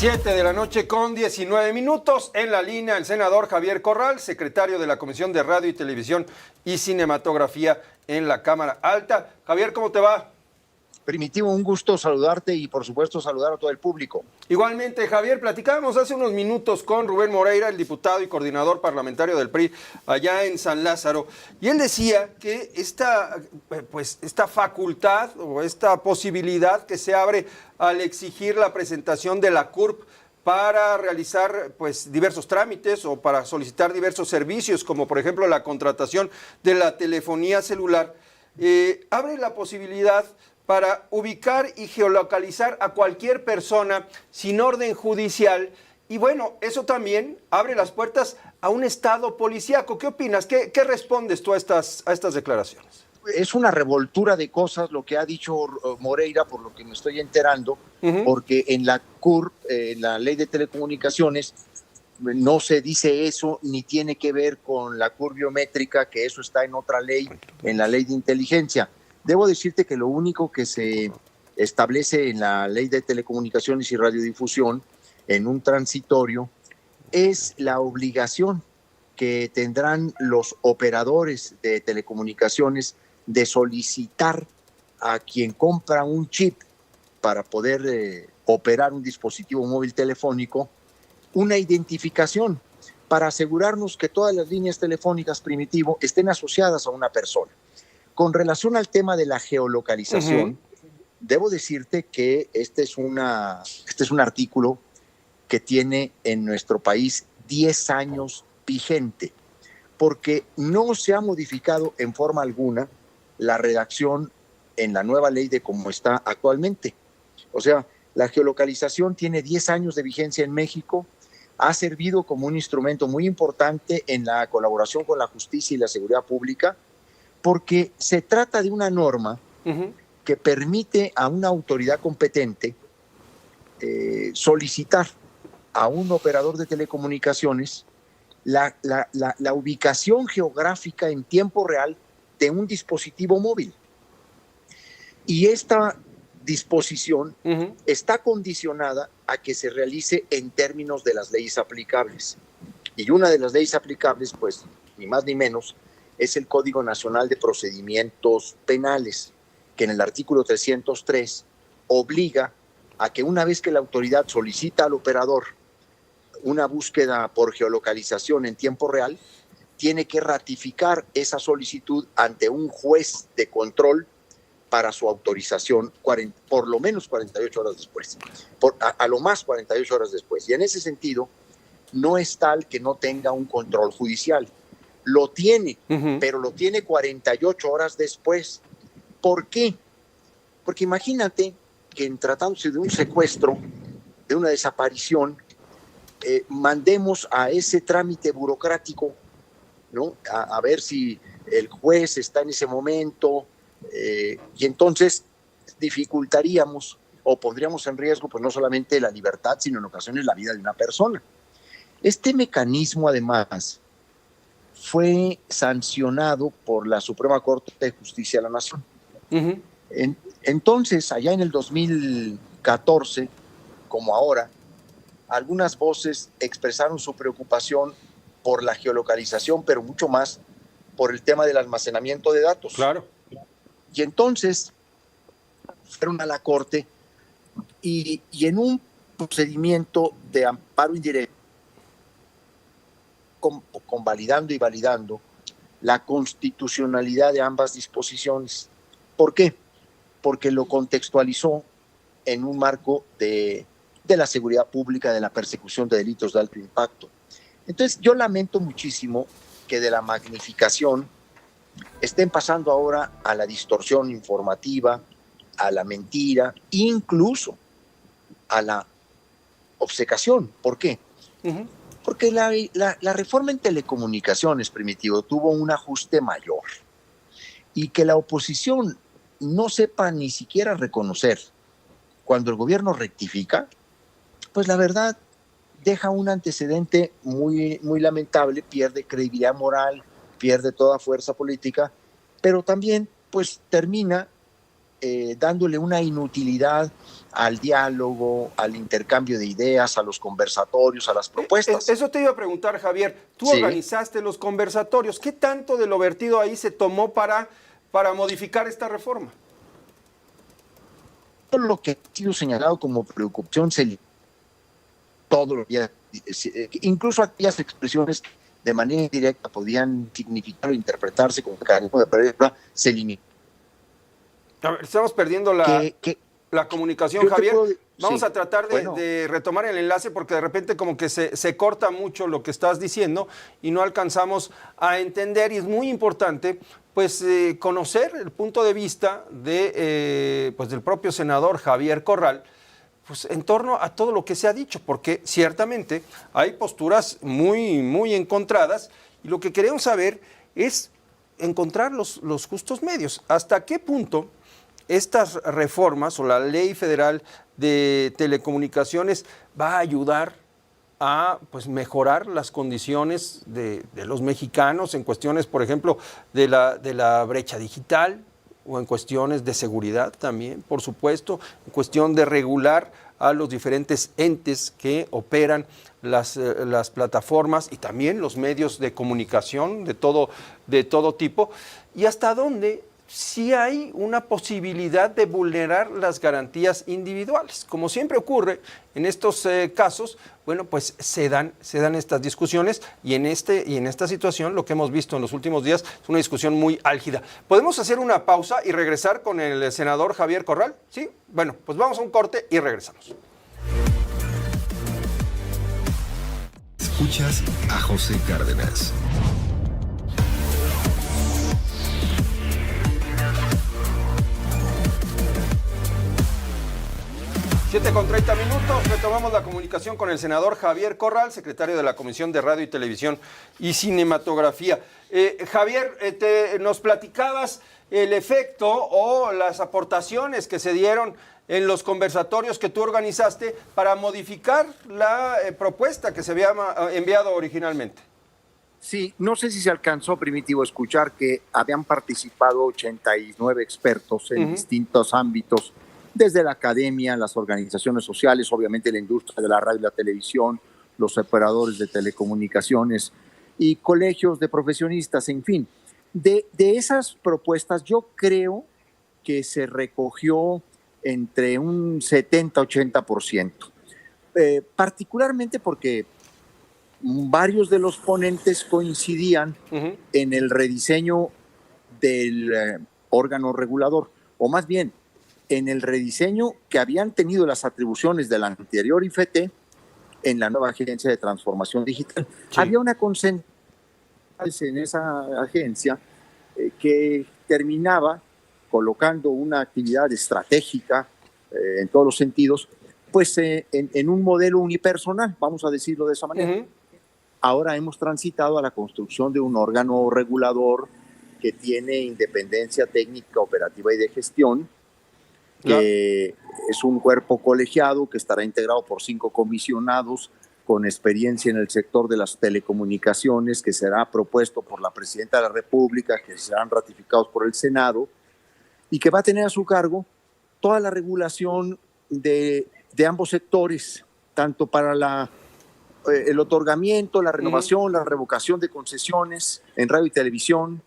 7:19 en la línea el senador Javier Corral, secretario de la Comisión de Radio y Televisión y Cinematografía en la Cámara Alta. Javier, ¿cómo te va? Primitivo, un gusto saludarte y por supuesto saludar a todo el público. Igualmente, Javier, platicábamos hace unos minutos con Rubén Moreira, el diputado y coordinador parlamentario del PRI allá en San Lázaro, y él decía que esta facultad o esta posibilidad que se abre al exigir la presentación de la CURP para realizar diversos trámites o para solicitar diversos servicios, como por ejemplo la contratación de la telefonía celular, abre la posibilidad para ubicar y geolocalizar a cualquier persona sin orden judicial. Y bueno, eso también abre las puertas a un estado policíaco. ¿Qué opinas? ¿Qué respondes tú a estas declaraciones? Es una revoltura de cosas lo que ha dicho Moreira, por lo que me estoy enterando, porque en la CURP, en la Ley de Telecomunicaciones, no se dice eso, ni tiene que ver con la CURP biométrica, que eso está en otra ley, en la Ley de Inteligencia. Debo decirte que lo único que se establece en la Ley de Telecomunicaciones y Radiodifusión, en un transitorio, es la obligación que tendrán los operadores de telecomunicaciones de solicitar a quien compra un chip para poder operar un dispositivo móvil telefónico una identificación para asegurarnos que todas las líneas telefónicas, Primitivo, estén asociadas a una persona. Con relación al tema de la geolocalización, debo decirte que este es un artículo que tiene en nuestro país 10 años vigente, porque no se ha modificado en forma alguna la redacción en la nueva ley de cómo está actualmente. O sea, la geolocalización tiene 10 años de vigencia en México, ha servido como un instrumento muy importante en la colaboración con la justicia y la seguridad pública, porque se trata de una norma que permite a una autoridad competente solicitar a un operador de telecomunicaciones la ubicación geográfica en tiempo real de un dispositivo móvil. Y esta disposición está condicionada a que se realice en términos de las leyes aplicables. Y una de las leyes aplicables, pues, ni más ni menos, es el Código Nacional de Procedimientos Penales, que en el artículo 303 obliga a que una vez que la autoridad solicita al operador una búsqueda por geolocalización en tiempo real, tiene que ratificar esa solicitud ante un juez de control para su autorización por lo menos 48 horas después, a lo más 48 horas después. Y en ese sentido, no es tal que no tenga un control judicial. Lo tiene, pero lo tiene 48 horas después. ¿Por qué? Porque imagínate que en tratándose de un secuestro, de una desaparición, mandemos a ese trámite burocrático, ¿no? A ver si el juez está en ese momento, y entonces dificultaríamos o pondríamos en riesgo pues no solamente la libertad, sino en ocasiones la vida de una persona. Este mecanismo, además, fue sancionado por la Suprema Corte de Justicia de la Nación. Entonces, allá en el 2014, como ahora, algunas voces expresaron su preocupación por la geolocalización, pero mucho más por el tema del almacenamiento de datos. Claro. Y entonces fueron a la Corte y en un procedimiento de amparo indirecto, convalidando y validando la constitucionalidad de ambas disposiciones. ¿Por qué? Porque lo contextualizó en un marco de la seguridad pública, de la persecución de delitos de alto impacto. Entonces, yo lamento muchísimo que de la magnificación estén pasando ahora a la distorsión informativa, a la mentira, incluso a la obcecación. ¿Por qué? Porque la reforma en telecomunicaciones, Primitivo, tuvo un ajuste mayor, y que la oposición no sepa ni siquiera reconocer cuando el gobierno rectifica, pues la verdad deja un antecedente muy, muy lamentable, pierde credibilidad moral, pierde toda fuerza política, pero también pues termina dándole una inutilidad al diálogo, al intercambio de ideas, a los conversatorios, a las propuestas. Eso te iba a preguntar, Javier. Tú Sí. organizaste los conversatorios. ¿Qué tanto de lo vertido ahí se tomó para modificar esta reforma? Todo lo que ha sido señalado como preocupación todo lo que incluso aquellas expresiones de manera indirecta podían significar o interpretarse como mecanismo de pérdida, se eliminó. A ver, estamos perdiendo la comunicación, Javier. Vamos sí, a tratar de retomar el enlace porque de repente como que se corta mucho lo que estás diciendo y no alcanzamos a entender, y es muy importante pues conocer el punto de vista de pues del propio senador Javier Corral, pues en torno a todo lo que se ha dicho, porque ciertamente hay posturas muy encontradas, y lo que queremos saber es encontrar los justos medios. ¿Hasta qué punto estas reformas o la ley federal de telecomunicaciones va a ayudar a pues, mejorar las condiciones de los mexicanos en cuestiones, por ejemplo, de la brecha digital, o en cuestiones de seguridad también, por supuesto, en cuestión de regular a los diferentes entes que operan las plataformas y también los medios de comunicación de todo tipo, y hasta dónde sí hay una posibilidad de vulnerar las garantías individuales. Como siempre ocurre en estos casos, bueno, pues se dan estas discusiones, y en esta situación lo que hemos visto en los últimos días es una discusión muy álgida. ¿Podemos hacer una pausa y regresar con el senador Javier Corral? ¿Sí? Bueno, pues vamos a un corte y regresamos. Escuchas a José Cárdenas. Siete con 30 minutos, retomamos la comunicación con el senador Javier Corral, secretario de la Comisión de Radio y Televisión y Cinematografía. Javier, nos platicabas el efecto o las aportaciones que se dieron en los conversatorios que tú organizaste para modificar la propuesta que se había enviado originalmente. Sí, no sé si se alcanzó, Primitivo, a escuchar que habían participado 89 expertos en distintos ámbitos, desde la academia, las organizaciones sociales, obviamente la industria de la radio y la televisión, los operadores de telecomunicaciones y colegios de profesionistas, en fin. De esas propuestas yo creo que se recogió entre un 70-80%, particularmente porque varios de los ponentes coincidían en el rediseño del órgano regulador, o más bien, en el rediseño que habían tenido las atribuciones de la anterior IFT en la nueva Agencia de Transformación Digital. Sí. Había una concentración en esa agencia que terminaba colocando una actividad estratégica en todos los sentidos, pues en un modelo unipersonal, vamos a decirlo de esa manera. Ahora hemos transitado a la construcción de un órgano regulador que tiene independencia técnica, operativa y de gestión, que es un cuerpo colegiado que estará integrado por 5 comisionados con experiencia en el sector de las telecomunicaciones, que será propuesto por la Presidenta de la República, que serán ratificados por el Senado, y que va a tener a su cargo toda la regulación de ambos sectores, tanto para el otorgamiento, la renovación, la revocación de concesiones en radio y televisión,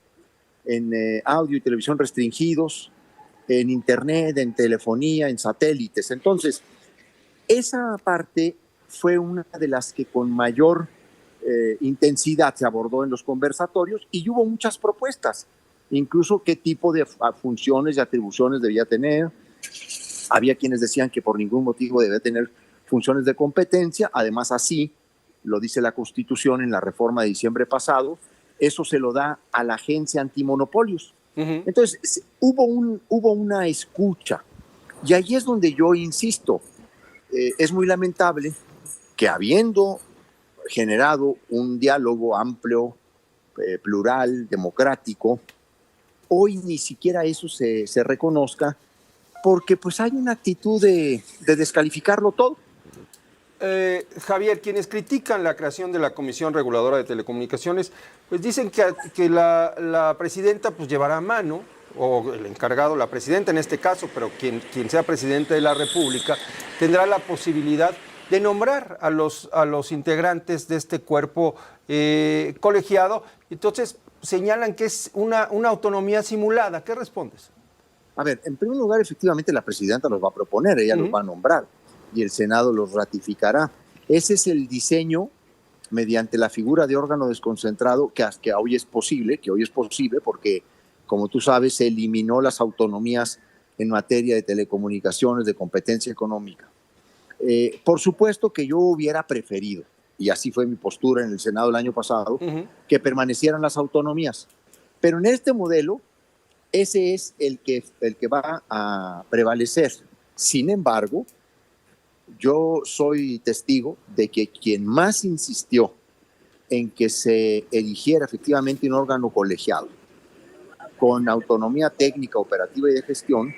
en audio y televisión restringidos, en internet, en telefonía, en satélites. Entonces, esa parte fue una de las que con mayor intensidad se abordó en los conversatorios, y hubo muchas propuestas, incluso qué tipo de funciones y atribuciones debía tener. Había quienes decían que por ningún motivo debía tener funciones de competencia. Además, así lo dice la Constitución en la reforma de diciembre pasado, eso se lo da a la Agencia Antimonopolios. Entonces, hubo una escucha, y ahí es donde yo insisto, es muy lamentable que, habiendo generado un diálogo amplio, plural, democrático, hoy ni siquiera eso se reconozca, porque pues hay una actitud de descalificarlo todo. Javier, quienes critican la creación de la Comisión Reguladora de Telecomunicaciones, pues dicen que la presidenta pues llevará a mano o el encargado, la presidenta en este caso, pero quien sea presidente de la República, tendrá la posibilidad de nombrar a los integrantes de este cuerpo colegiado. Entonces señalan que es una autonomía simulada. ¿Qué respondes? A ver, en primer lugar, efectivamente la presidenta los va a proponer, ella los va a nombrar y el Senado los ratificará. Ese es el diseño mediante la figura de órgano desconcentrado que hoy es posible, porque, como tú sabes, se eliminó las autonomías en materia de telecomunicaciones, de competencia económica. Por supuesto que yo hubiera preferido, y así fue mi postura en el Senado el año pasado, que permanecieran las autonomías. Pero en este modelo, ese es el que va a prevalecer. Sin embargo, yo soy testigo de que quien más insistió en que se eligiera efectivamente un órgano colegiado con autonomía técnica, operativa y de gestión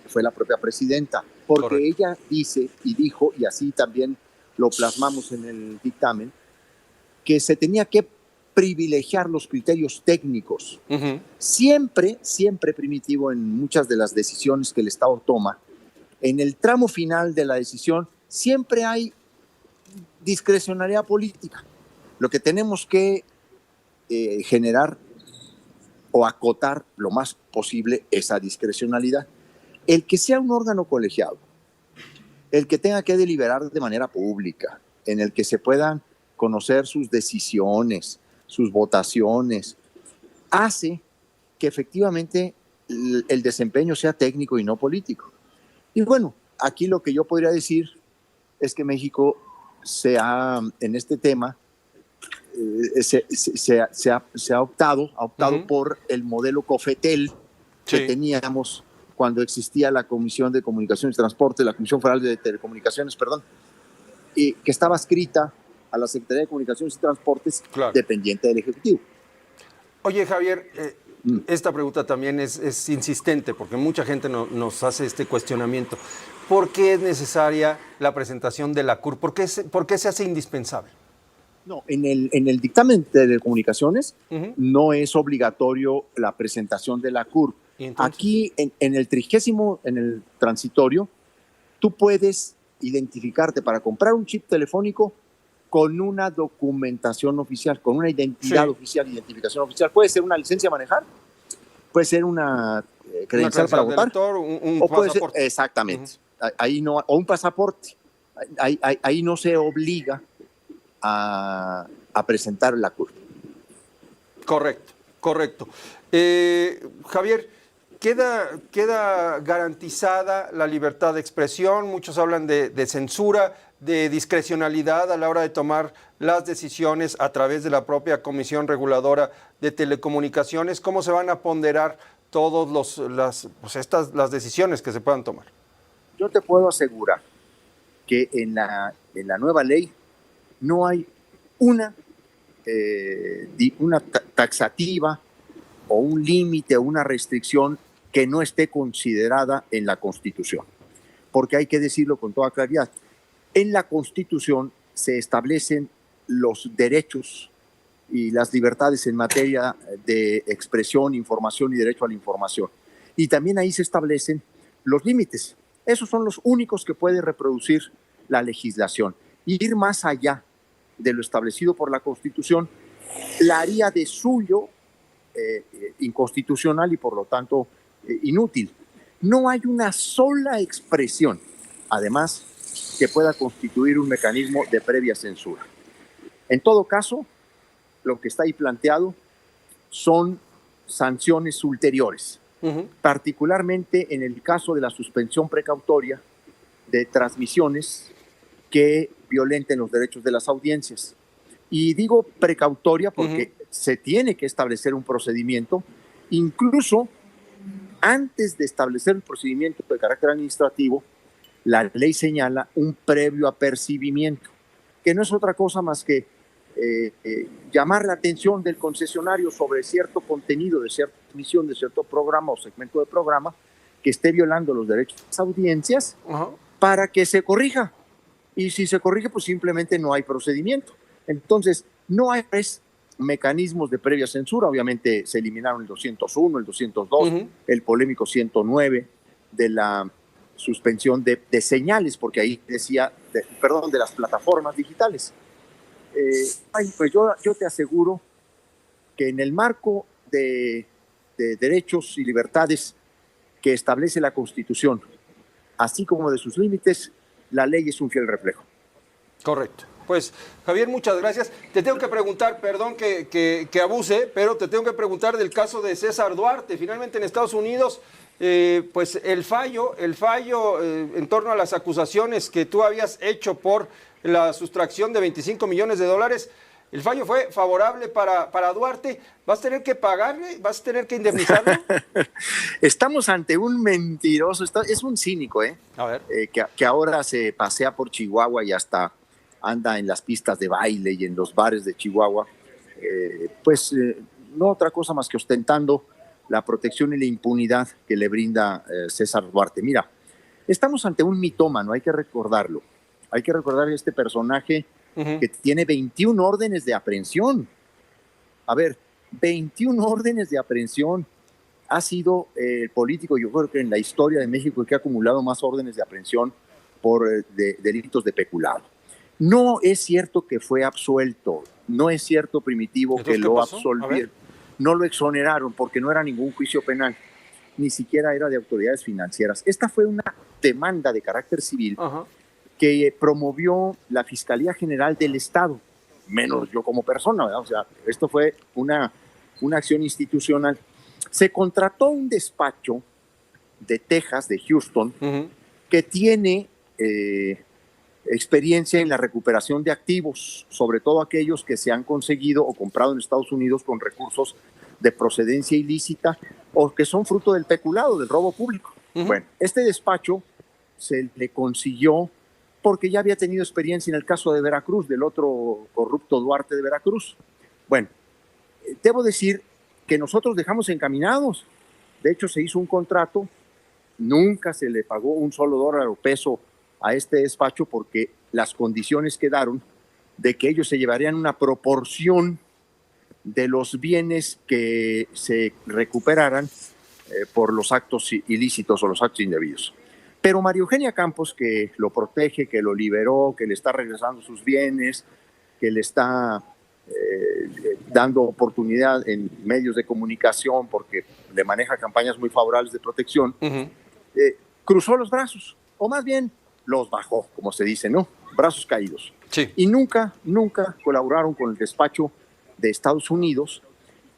fue la propia presidenta, porque Correcto. ella dice y dijo, y así también lo plasmamos en el dictamen, que se tenía que privilegiar los criterios técnicos. Siempre, Primitivo, en muchas de las decisiones que el Estado toma, en el tramo final de la decisión, siempre hay discrecionalidad política. Lo que tenemos que generar o acotar lo más posible esa discrecionalidad. El que sea un órgano colegiado, el que tenga que deliberar de manera pública, en el que se puedan conocer sus decisiones, sus votaciones, hace que efectivamente el desempeño sea técnico y no político. Y bueno, aquí lo que yo podría decir es que México en este tema, se ha optado por el modelo COFETEL que teníamos cuando existía la Comisión de Comunicaciones y Transporte, la Comisión Federal de Telecomunicaciones, y que estaba adscrita a la Secretaría de Comunicaciones y Transportes, dependiente del Ejecutivo. Oye, Javier, esta pregunta también es insistente porque mucha gente nos hace este cuestionamiento. ¿Por qué es necesaria la presentación de la CUR? ¿Por qué se hace indispensable? No, en el dictamen de telecomunicaciones no es obligatorio la presentación de la CUR. Aquí, en el transitorio, tú puedes identificarte para comprar un chip telefónico con una documentación oficial, con una identidad oficial, identificación oficial. Puede ser una licencia a manejar, puede ser una credencial para votar, lector, un o puede ser, pasaporte. exactamente, ahí no, o un pasaporte. Ahí no se obliga a presentar la CUR. Correcto. Javier, ¿queda garantizada la libertad de expresión? Muchos hablan de censura, de discrecionalidad a la hora de tomar las decisiones a través de la propia Comisión Reguladora de Telecomunicaciones. ¿Cómo se van a ponderar todas las decisiones que se puedan tomar? Yo te puedo asegurar que en la nueva ley no hay una taxativa o un límite o una restricción que no esté considerada en la Constitución. Porque hay que decirlo con toda claridad. En la Constitución se establecen los derechos y las libertades en materia de expresión, información y derecho a la información. Y también ahí se establecen los límites. Esos son los únicos que puede reproducir la legislación. Y ir más allá de lo establecido por la Constitución la haría de suyo inconstitucional y por lo tanto inútil. No hay una sola expresión, además, que pueda constituir un mecanismo de previa censura. En todo caso, lo que está ahí planteado son sanciones ulteriores, particularmente en el caso de la suspensión precautoria de transmisiones que violenten los derechos de las audiencias. Y digo precautoria porque se tiene que establecer un procedimiento, incluso antes de establecer el procedimiento de carácter administrativo, la ley señala un previo apercibimiento, que no es otra cosa más que llamar la atención del concesionario sobre cierto contenido de cierta emisión, de cierto programa o segmento de programa que esté violando los derechos de las audiencias para que se corrija. Y si se corrige, pues simplemente no hay procedimiento. Entonces, no hay mecanismos de previa censura. Obviamente se eliminaron el 201, el 202, el polémico 109 de la suspensión de señales, porque ahí decía, de las plataformas digitales. Pues yo te aseguro que en el marco de derechos y libertades que establece la Constitución, así como de sus límites, la ley es un fiel reflejo. Correcto. Pues, Javier, muchas gracias. Te tengo que preguntar, perdón que abuse, pero te tengo que preguntar del caso de César Duarte. Finalmente en Estados Unidos, pues el fallo en torno a las acusaciones que tú habías hecho por la sustracción de $25 millones, el fallo fue favorable para Duarte. ¿Vas a tener que pagarle? ¿Vas a tener que indemnizarlo? Estamos ante un mentiroso, es un cínico, A ver. Que ahora se pasea por Chihuahua y hasta anda en las pistas de baile y en los bares de Chihuahua, no otra cosa más que ostentando la protección y la impunidad que le brinda César Duarte. Mira, estamos ante un mitómano, hay que recordarlo. Hay que recordar este personaje que tiene 21 órdenes de aprehensión. A ver, 21 órdenes de aprehensión. Ha sido el político, yo creo que en la historia de México, que ha acumulado más órdenes de aprehensión por delitos de peculado. No es cierto que fue absuelto, no es cierto, Primitivo, que lo absolvieron. No lo exoneraron porque no era ningún juicio penal, ni siquiera era de autoridades financieras. Esta fue una demanda de carácter civil que promovió la Fiscalía General del Estado, menos yo como persona, ¿verdad? O sea, esto fue una acción institucional. Se contrató un despacho de Texas, de Houston, que tiene experiencia en la recuperación de activos, sobre todo aquellos que se han conseguido o comprado en Estados Unidos con recursos de procedencia ilícita o que son fruto del peculado, del robo público. Bueno, este despacho se le consiguió porque ya había tenido experiencia en el caso de Veracruz, del otro corrupto Duarte de Veracruz. Bueno, debo decir que nosotros dejamos encaminados. De hecho, se hizo un contrato, nunca se le pagó un solo dólar o peso a este despacho porque las condiciones quedaron de que ellos se llevarían una proporción de los bienes que se recuperaran por los actos ilícitos o los actos indebidos. Pero María Eugenia Campos, que lo protege, que lo liberó, que le está regresando sus bienes, que le está dando oportunidad en medios de comunicación porque le maneja campañas muy favorables de protección, cruzó los brazos, o más bien los bajó, como se dice, ¿no? Brazos caídos. Sí. Y nunca colaboraron con el despacho de Estados Unidos.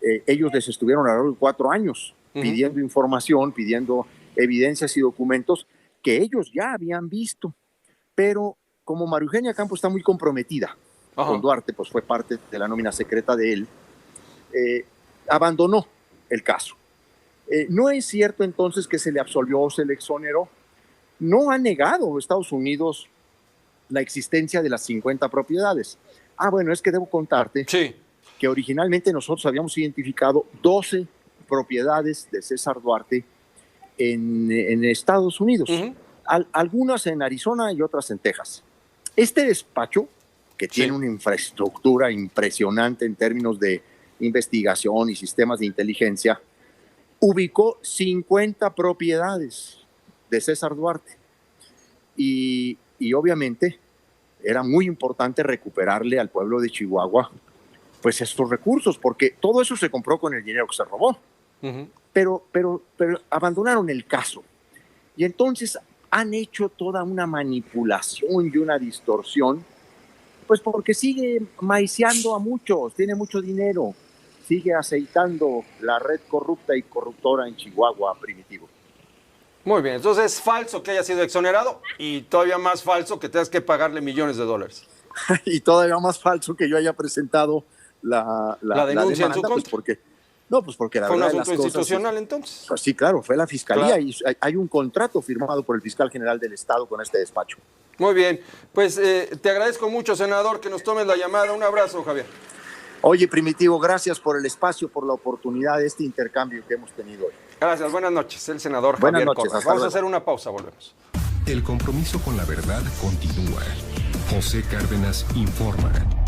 Ellos les estuvieron alrededor de 4 años pidiendo información, pidiendo evidencias y documentos que ellos ya habían visto. Pero como María Eugenia Campos está muy comprometida con Duarte, pues fue parte de la nómina secreta de él, abandonó el caso. No es cierto entonces que se le absolvió o se le exoneró. No ha negado Estados Unidos la existencia de las 50 propiedades. Bueno, es que debo contarte que originalmente nosotros habíamos identificado 12 propiedades de César Duarte en Estados Unidos, algunas en Arizona y otras en Texas. Este despacho, que tiene una infraestructura impresionante en términos de investigación y sistemas de inteligencia, ubicó 50 propiedades de César Duarte. Y obviamente era muy importante recuperarle al pueblo de Chihuahua pues estos recursos, porque todo eso se compró con el dinero que se robó. Pero abandonaron el caso. Y entonces han hecho toda una manipulación y una distorsión, pues porque sigue maiciando a muchos, tiene mucho dinero, sigue aceitando la red corrupta y corruptora en Chihuahua, Primitivo. Muy bien, entonces es falso que haya sido exonerado y todavía más falso que tengas que pagarle millones de dólares. Y todavía más falso que yo haya presentado la denuncia en su contra. Pues porque la ¿Fue un verdad asunto institucional entonces? Pues sí, claro, fue la Fiscalía, claro. Y hay un contrato firmado por el fiscal general del Estado con este despacho. Muy bien, pues te agradezco mucho, senador, que nos tomes la llamada. Un abrazo, Javier. Oye, Primitivo, gracias por el espacio, por la oportunidad de este intercambio que hemos tenido hoy. Gracias, buenas noches. El senador Buenas Javier noches, Corral. Vamos a hacer una pausa, volvemos. El compromiso con la verdad continúa. José Cárdenas informa.